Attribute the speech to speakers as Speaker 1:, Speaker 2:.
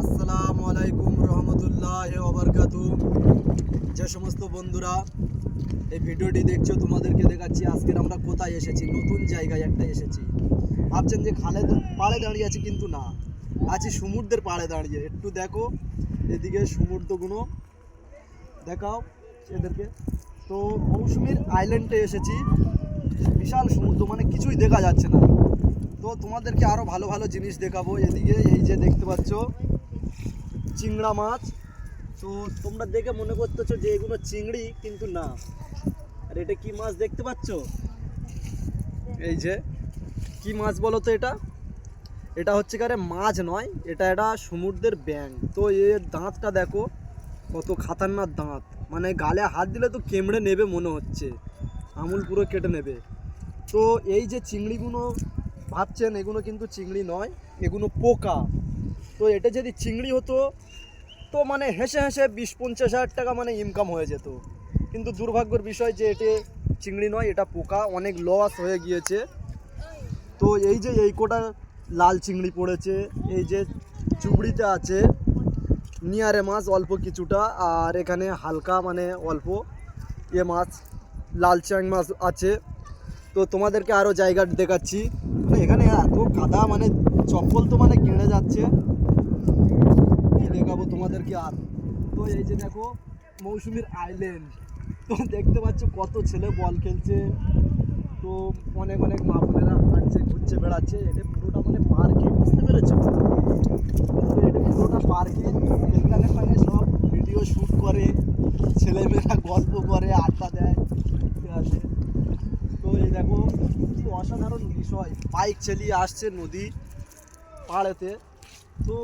Speaker 1: আসসালামু আলাইকুম রহমতুল্লাহি ওয়া বারাকাতুহু। যে সমস্ত বন্ধুরা এই ভিডিওটি দেখছো তোমাদেরকে দেখাচ্ছি আজকে আমরা কোথায় এসেছি। নতুন জায়গায় একটা এসেছি। ভাবছেন যে খালের পাড়ে দাঁড়িয়ে আছি, কিন্তু না, আছি সমুদ্রের পাড়ে দাঁড়িয়ে। একটু দেখো এদিকে সমুদ্রগুলো দেখাও এদেরকে। তো মৌসুমীর আইল্যান্ডে এসেছি। বিশাল সমুদ্র, মানে কিছুই দেখা যাচ্ছে না। তো তোমাদেরকে আরও ভালো ভালো জিনিস দেখাবো। এদিকে এই যে দেখতে পাচ্ছ চিংড়া মাছ। তো তোমরা দেখে মনে করতেছো যে এগুলো চিংড়ি, কিন্তু না। আর এটা কি মাছ দেখতে পাচ্ছ? এই যে কি মাছ বলো তো? এটা হচ্ছে কারে মাছ নয়, এটা একটা সমুদ্রের ব্যাঙ। তো এর দাঁতটা দেখো কত খাতারনাক দাঁত, মানে গালে হাত দিলে তো কেমড়ে নেবে মনে হচ্ছে, আমুল পুরো কেটে নেবে। তো এই যে চিংড়িগুলো ভাবছেন, এগুলো কিন্তু চিংড়ি নয়, এগুলো পোকা। তো এটা যদি চিংড়ি হতো তো মানে হেসে হেসে 20-50 হাজার টাকা মানে ইনকাম হয়ে যেত। কিন্তু দুর্ভাগ্যের বিষয় যে এটা চিংড়ি নয়, এটা পোকা। অনেক লস হয়ে গিয়েছে। তো এই যে এই কোটা লাল চিংড়ি পড়েছে, এই যে চুবড়িতে আছে নিয়ারে মাছ অল্প কিছুটা, আর এখানে হালকা মানে অল্প মাছ লাল চিং মাছ আছে। তো তোমাদেরকে আরও জায়গা দেখাচ্ছি। মানে এখানে এত কাদা, মানে চপ্পল তো মানে কেড়ে যাচ্ছে। কি দেখাবো তোমাদেরকে আর। তো এই যে দেখো মৌসুমীর আইল্যান্ড। তো দেখতে পাচ্ছ কত ছেলে বল খেলছে। তো অনেক অনেক মা বোনেরা হাঁটছে, ঘুরছে, বেড়াচ্ছে। এটা পুরোটা মানে পার্কে, বুঝতে পেরেছো? তো এটা পুরোটা পার্কে। এখানে মানে সব ভিডিও শ্যুট করে, ছেলেমেয়েরা গল্প করে, আড্ডা দেয়, ঠিক আছে? তো এই দেখো কি অসাধারণ বিষয়, বাইক চালিয়ে আসছে নদী পাড়েতে। তো